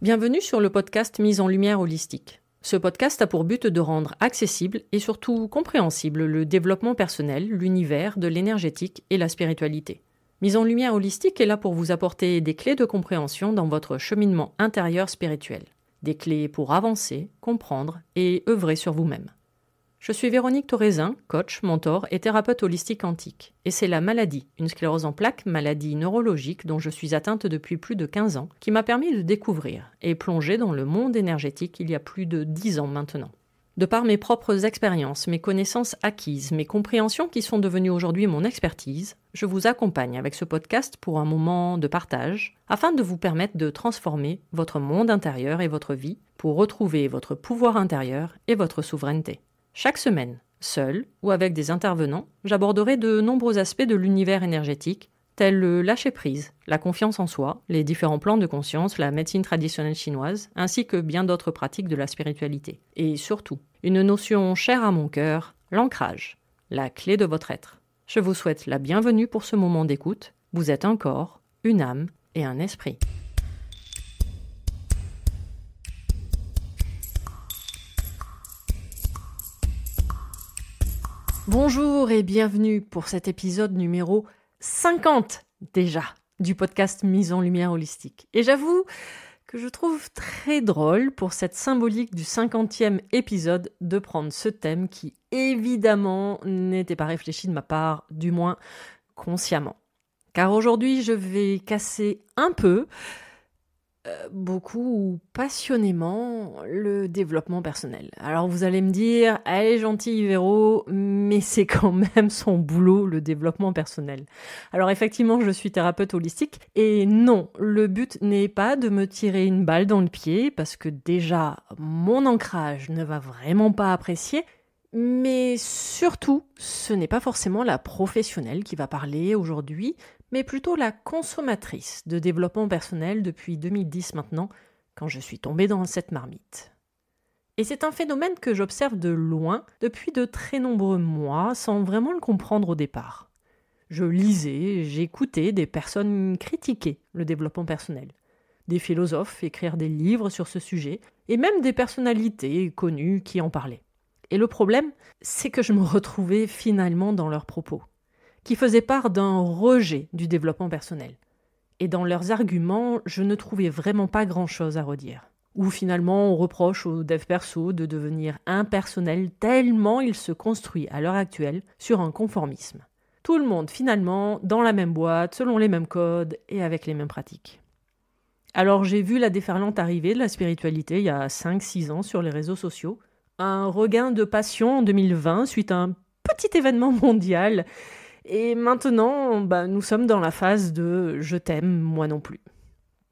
Bienvenue sur le podcast Mise en lumière holistique. Ce podcast a pour but de rendre accessible et surtout compréhensible le développement personnel, l'univers de l'énergétique et la spiritualité. Mise en lumière holistique est là pour vous apporter des clés de compréhension dans votre cheminement intérieur spirituel. Des clés pour avancer, comprendre et œuvrer sur vous-même. Je suis Véronique Thorezin, coach, mentor et thérapeute holistique quantique. Et c'est la maladie, une sclérose en plaques, maladie neurologique dont je suis atteinte depuis plus de 15 ans, qui m'a permis de découvrir et plonger dans le monde énergétique il y a plus de 10 ans maintenant. De par mes propres expériences, mes connaissances acquises, mes compréhensions qui sont devenues aujourd'hui mon expertise, je vous accompagne avec ce podcast pour un moment de partage, afin de vous permettre de transformer votre monde intérieur et votre vie pour retrouver votre pouvoir intérieur et votre souveraineté. Chaque semaine, seul ou avec des intervenants, j'aborderai de nombreux aspects de l'univers énergétique, tels le lâcher-prise, la confiance en soi, les différents plans de conscience, la médecine traditionnelle chinoise, ainsi que bien d'autres pratiques de la spiritualité. Et surtout, une notion chère à mon cœur, l'ancrage, la clé de votre être. Je vous souhaite la bienvenue pour ce moment d'écoute. Vous êtes un corps, une âme et un esprit. Bonjour et bienvenue pour cet épisode numéro 50 déjà du podcast Mise en lumière holistique. Et j'avoue que je trouve très drôle pour cette symbolique du 50e épisode de prendre ce thème qui évidemment n'était pas réfléchi de ma part, du moins consciemment. Car aujourd'hui je vais casser un peu, beaucoup passionnément le développement personnel. Alors vous allez me dire, elle est gentille Véro, mais c'est quand même son boulot, le développement personnel. Alors effectivement, je suis thérapeute holistique, et non, le but n'est pas de me tirer une balle dans le pied, parce que déjà, mon ancrage ne va vraiment pas apprécier, mais surtout, ce n'est pas forcément la professionnelle qui va parler aujourd'hui, mais plutôt la consommatrice de développement personnel depuis 2010 maintenant, quand je suis tombée dans cette marmite. Et c'est un phénomène que j'observe de loin depuis de très nombreux mois, sans vraiment le comprendre au départ. Je lisais, j'écoutais des personnes critiquer le développement personnel, des philosophes écrire des livres sur ce sujet, et même des personnalités connues qui en parlaient. Et le problème, c'est que je me retrouvais finalement dans leurs propos, qui faisaient part d'un rejet du développement personnel. Et dans leurs arguments, je ne trouvais vraiment pas grand-chose à redire. Ou finalement, on reproche aux devs perso de devenir impersonnel tellement il se construit à l'heure actuelle sur un conformisme. Tout le monde finalement dans la même boîte, selon les mêmes codes et avec les mêmes pratiques. Alors j'ai vu la déferlante arrivée de la spiritualité il y a 5-6 ans sur les réseaux sociaux, un regain de passion en 2020 suite à un petit événement mondial. Et maintenant, nous sommes dans la phase de « je t'aime, moi non plus ».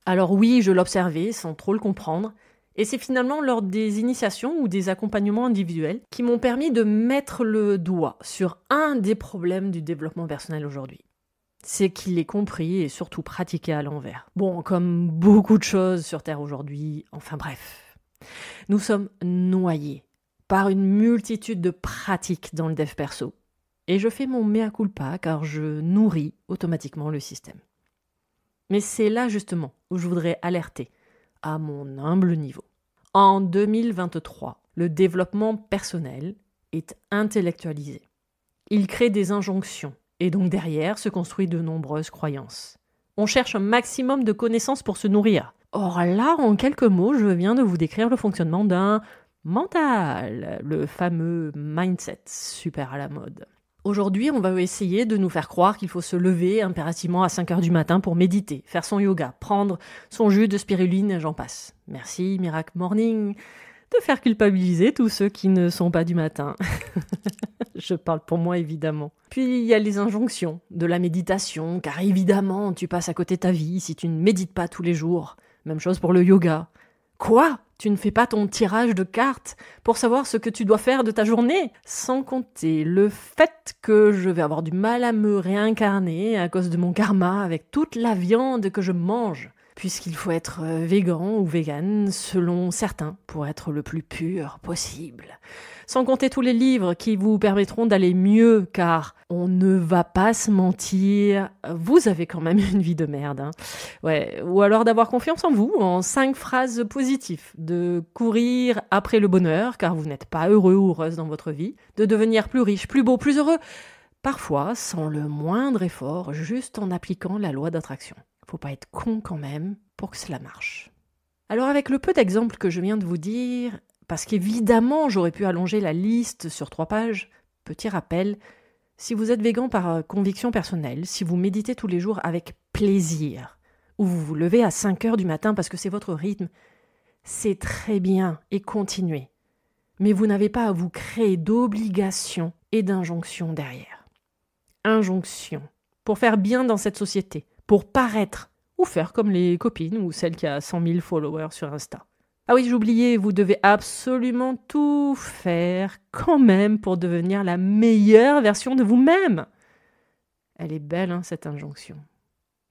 Alors oui, je l'observais sans trop le comprendre, et c'est finalement lors des initiations ou des accompagnements individuels qui m'ont permis de mettre le doigt sur un des problèmes du développement personnel aujourd'hui. C'est qu'il est compris et surtout pratiqué à l'envers. Bon, comme beaucoup de choses sur Terre aujourd'hui, enfin bref. Nous sommes noyés par une multitude de pratiques dans le dev perso. Et je fais mon mea culpa car je nourris automatiquement le système. Mais c'est là justement où je voudrais alerter, à mon humble niveau. En 2023, le développement personnel est intellectualisé. Il crée des injonctions et donc derrière se construit de nombreuses croyances. On cherche un maximum de connaissances pour se nourrir. Or là, en quelques mots, je viens de vous décrire le fonctionnement d'un mental, le fameux mindset super à la mode. Aujourd'hui, on va essayer de nous faire croire qu'il faut se lever impérativement à 5h du matin pour méditer, faire son yoga, prendre son jus de spiruline et j'en passe. Merci Miracle Morning de faire culpabiliser tous ceux qui ne sont pas du matin. Je parle pour moi évidemment. Puis il y a les injonctions de la méditation, car évidemment tu passes à côté de ta vie si tu ne médites pas tous les jours. Même chose pour le yoga. Quoi ? Tu ne fais pas ton tirage de cartes pour savoir ce que tu dois faire de ta journée? Sans compter le fait que je vais avoir du mal à me réincarner à cause de mon karma avec toute la viande que je mange. puisqu'il faut être végan ou végane selon certains pour être le plus pur possible. Sans compter tous les livres qui vous permettront d'aller mieux, car on ne va pas se mentir, vous avez quand même une vie de merde. Hein. Ouais. Ou alors d'avoir confiance en vous, en 5 phrases positives, de courir après le bonheur, car vous n'êtes pas heureux ou heureuse dans votre vie, de devenir plus riche, plus beau, plus heureux, parfois sans le moindre effort, juste en appliquant la loi d'attraction. Faut pas être con quand même pour que cela marche. Alors avec le peu d'exemples que je viens de vous dire, parce qu'évidemment j'aurais pu allonger la liste sur 3 pages, petit rappel, si vous êtes végan par conviction personnelle, si vous méditez tous les jours avec plaisir, ou vous vous levez à 5 heures du matin parce que c'est votre rythme, c'est très bien et continuez. Mais vous n'avez pas à vous créer d'obligations et d'injonctions derrière. Injonctions, pour faire bien dans cette société, pour paraître, ou faire comme les copines ou celle qui a 100 000 followers sur Insta. Ah oui, j'oubliais, vous devez absolument tout faire quand même pour devenir la meilleure version de vous-même. Elle est belle, hein, cette injonction.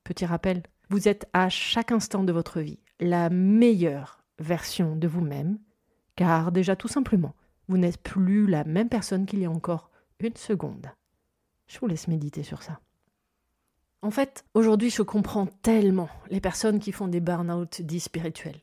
Petit rappel, vous êtes à chaque instant de votre vie la meilleure version de vous-même, car déjà tout simplement, vous n'êtes plus la même personne qu'il y a encore 1 seconde. Je vous laisse méditer sur ça. En fait, aujourd'hui, je comprends tellement les personnes qui font des burn-out dits spirituels.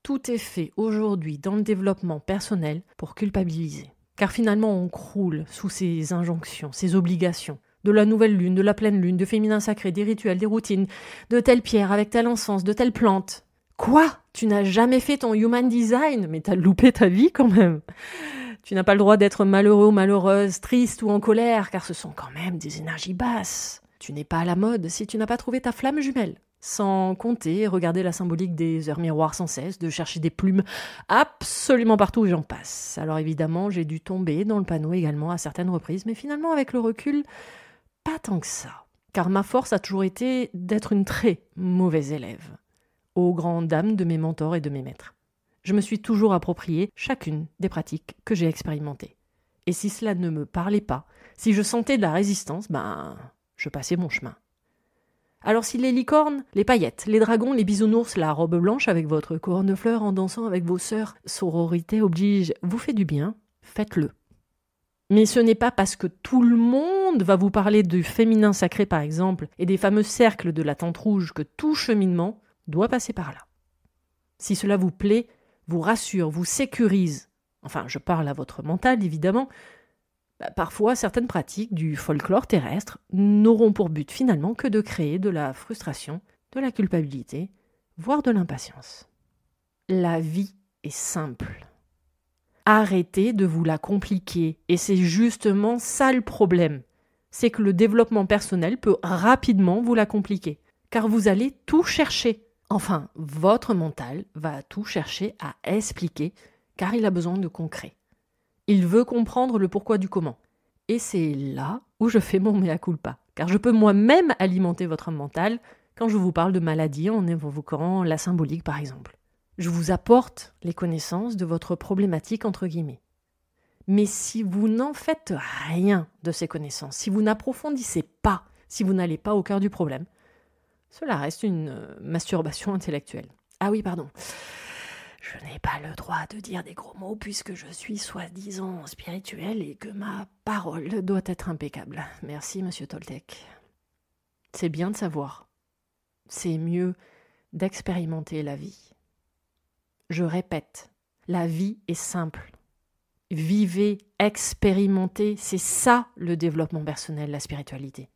Tout est fait aujourd'hui dans le développement personnel pour culpabiliser. Car finalement, on croule sous ces injonctions, ces obligations. De la nouvelle lune, de la pleine lune, de féminin sacré, des rituels, des routines, de telle pierre avec tel encens, de telle plante. Quoi ? Tu n'as jamais fait ton human design ? Mais t'as loupé ta vie quand même. Tu n'as pas le droit d'être malheureux ou malheureuse, triste ou en colère, car ce sont quand même des énergies basses. Tu n'es pas à la mode si tu n'as pas trouvé ta flamme jumelle. Sans compter, regarder la symbolique des heures miroirs sans cesse, de chercher des plumes absolument partout où j'en passe. Alors évidemment, j'ai dû tomber dans le panneau également à certaines reprises, mais finalement avec le recul, pas tant que ça. Car ma force a toujours été d'être une très mauvaise élève, aux grandes dames de mes mentors et de mes maîtres. Je me suis toujours approprié chacune des pratiques que j'ai expérimentées. Et si cela ne me parlait pas, si je sentais de la résistance, je passais mon chemin. Alors si les licornes, les paillettes, les dragons, les bisounours, la robe blanche avec votre couronne de fleurs en dansant avec vos sœurs, sororité oblige, vous fait du bien, faites-le. Mais ce n'est pas parce que tout le monde va vous parler du féminin sacré par exemple, et des fameux cercles de la tente rouge que tout cheminement doit passer par là. Si cela vous plaît, vous rassure, vous sécurise, enfin je parle à votre mental évidemment, parfois, certaines pratiques du folklore terrestre n'auront pour but finalement que de créer de la frustration, de la culpabilité, voire de l'impatience. La vie est simple. Arrêtez de vous la compliquer, et c'est justement ça le problème. C'est que le développement personnel peut rapidement vous la compliquer, car vous allez tout chercher. Enfin, votre mental va tout chercher à expliquer, car il a besoin de concret. Il veut comprendre le pourquoi du comment. Et c'est là où je fais mon mea culpa. Car je peux moi-même alimenter votre mental quand je vous parle de maladie en évoquant la symbolique par exemple. Je vous apporte les connaissances de votre problématique entre guillemets. Mais si vous n'en faites rien de ces connaissances, si vous n'approfondissez pas, si vous n'allez pas au cœur du problème, cela reste une masturbation intellectuelle. Ah oui, pardon. Je n'ai pas le droit de dire des gros mots puisque je suis soi-disant spirituelle et que ma parole doit être impeccable. Merci, monsieur Toltec. C'est bien de savoir. C'est mieux d'expérimenter la vie. Je répète, la vie est simple. Vivez, expérimentez, c'est ça le développement personnel, la spiritualité.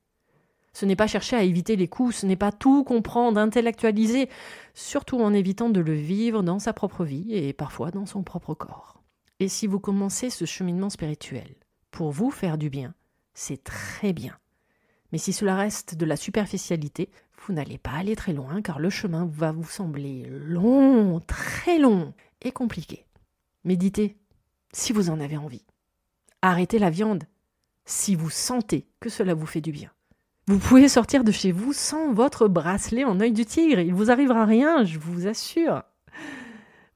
Ce n'est pas chercher à éviter les coups, ce n'est pas tout comprendre, intellectualiser, surtout en évitant de le vivre dans sa propre vie et parfois dans son propre corps. Et si vous commencez ce cheminement spirituel pour vous faire du bien, c'est très bien. Mais si cela reste de la superficialité, vous n'allez pas aller très loin car le chemin va vous sembler long, très long et compliqué. Méditez si vous en avez envie. Arrêtez la viande si vous sentez que cela vous fait du bien. Vous pouvez sortir de chez vous sans votre bracelet en œil du tigre. Il ne vous arrivera rien, je vous assure.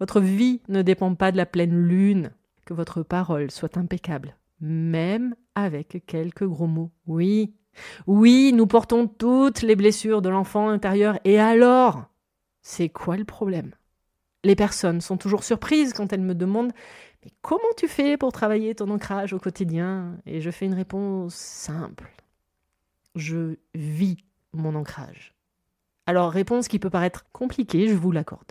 Votre vie ne dépend pas de la pleine lune. Que votre parole soit impeccable, même avec quelques gros mots. Oui, nous portons toutes les blessures de l'enfant intérieur. Et alors ? C'est quoi le problème ? Les personnes sont toujours surprises quand elles me demandent « Mais comment tu fais pour travailler ton ancrage au quotidien ?» Et je fais une réponse simple. Je vis mon ancrage. Alors, réponse qui peut paraître compliquée, je vous l'accorde.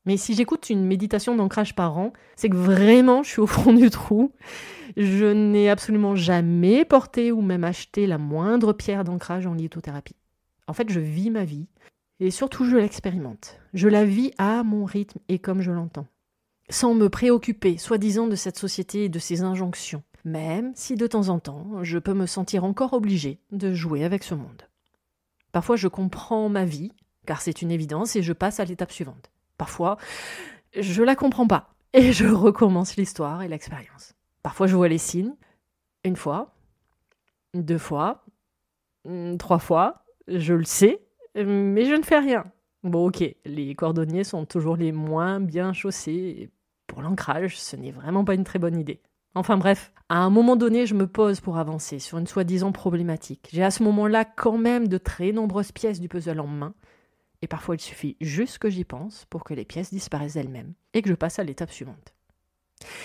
Mais si j'écoute une méditation d'ancrage par an, c'est que vraiment je suis au fond du trou. Je n'ai absolument jamais porté ou même acheté la moindre pierre d'ancrage en lithothérapie. En fait, je vis ma vie et surtout je l'expérimente. Je la vis à mon rythme et comme je l'entends. Sans me préoccuper, soi-disant, de cette société et de ses injonctions. Même si de temps en temps, je peux me sentir encore obligée de jouer avec ce monde. Parfois, je comprends ma vie, car c'est une évidence, et je passe à l'étape suivante. Parfois, je la comprends pas, et je recommence l'histoire et l'expérience. Parfois, je vois les signes, 1 fois, 2 fois, 3 fois, je le sais, mais je ne fais rien. Bon, ok, les cordonniers sont toujours les moins bien chaussés, et pour l'ancrage, ce n'est vraiment pas une très bonne idée. Enfin bref, à un moment donné, je me pose pour avancer sur une soi-disant problématique. J'ai à ce moment-là quand même de très nombreuses pièces du puzzle en main, et parfois il suffit juste que j'y pense pour que les pièces disparaissent d'elles-mêmes, et que je passe à l'étape suivante.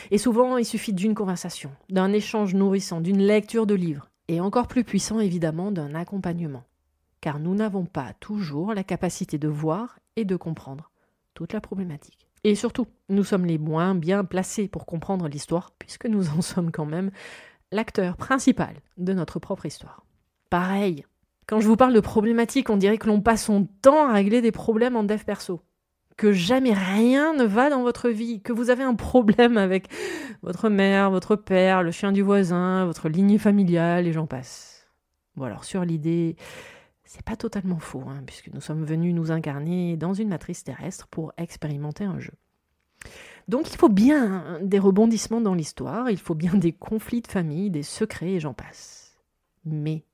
Et souvent, il suffit d'une conversation, d'un échange nourrissant, d'une lecture de livres, et encore plus puissant évidemment d'un accompagnement. Car nous n'avons pas toujours la capacité de voir et de comprendre toute la problématique. Et surtout, nous sommes les moins bien placés pour comprendre l'histoire, puisque nous en sommes quand même l'acteur principal de notre propre histoire. Pareil, quand je vous parle de problématiques, on dirait que l'on passe son temps à régler des problèmes en dev perso. Que jamais rien ne va dans votre vie, que vous avez un problème avec votre mère, votre père, le chien du voisin, votre lignée familiale, et j'en passe. Bon alors sur l'idée, c'est pas totalement faux, puisque nous sommes venus nous incarner dans une matrice terrestre pour expérimenter un jeu. Donc il faut bien des rebondissements dans l'histoire, il faut bien des conflits de famille, des secrets, et j'en passe. Mais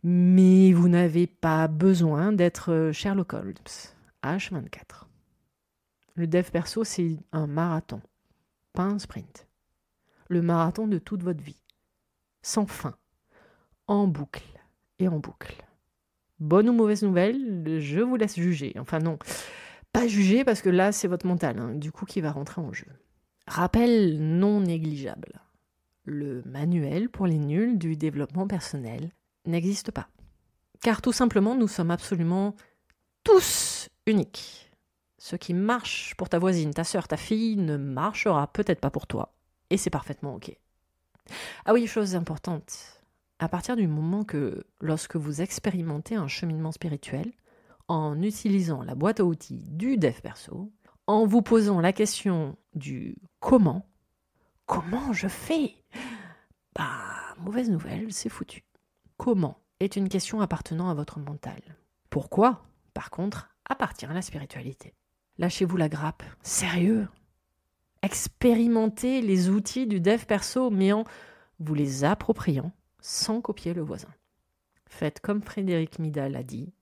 vous n'avez pas besoin d'être Sherlock Holmes, H24. Le dev perso, c'est un marathon, pas un sprint. Le marathon de toute votre vie, sans fin, en boucle et en boucle. Bonne ou mauvaise nouvelle, je vous laisse juger. Enfin non, pas juger parce que là, c'est votre mental, du coup, qui va rentrer en jeu. Rappel non négligeable. Le manuel pour les nuls du développement personnel n'existe pas. Car tout simplement, nous sommes absolument tous uniques. Ce qui marche pour ta voisine, ta sœur, ta fille ne marchera peut-être pas pour toi. Et c'est parfaitement ok. Ah oui, chose importante. À partir du moment que, lorsque vous expérimentez un cheminement spirituel, en utilisant la boîte à outils du dev perso, en vous posant la question du comment je fais ? Mauvaise nouvelle, c'est foutu. Comment est une question appartenant à votre mental. Pourquoi, par contre, appartient à la spiritualité. Lâchez-vous la grappe, sérieux. Expérimentez les outils du dev perso, mais en vous les appropriant sans copier le voisin. Faites comme Frédéric Midal l'a dit,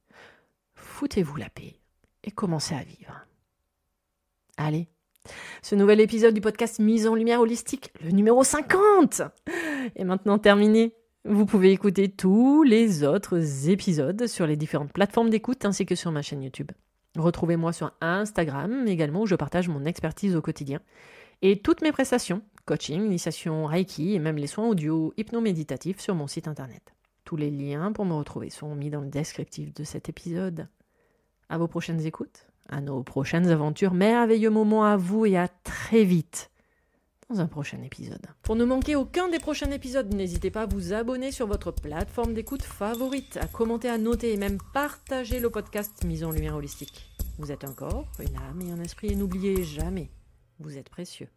foutez-vous la paix et commencez à vivre. Allez, ce nouvel épisode du podcast Mise en Lumière Holistique, le numéro 50, est maintenant terminé. Vous pouvez écouter tous les autres épisodes sur les différentes plateformes d'écoute ainsi que sur ma chaîne YouTube. Retrouvez-moi sur Instagram également où je partage mon expertise au quotidien et toutes mes prestations, coaching, initiation Reiki et même les soins audio hypno-méditatifs sur mon site internet. Tous les liens pour me retrouver sont mis dans le descriptif de cet épisode. À vos prochaines écoutes, à nos prochaines aventures, merveilleux moments à vous et à très vite dans un prochain épisode. Pour ne manquer aucun des prochains épisodes, n'hésitez pas à vous abonner sur votre plateforme d'écoute favorite, à commenter, à noter et même partager le podcast Mise en Lumière Holistique. Vous êtes un corps, une âme et un esprit et n'oubliez jamais, vous êtes précieux.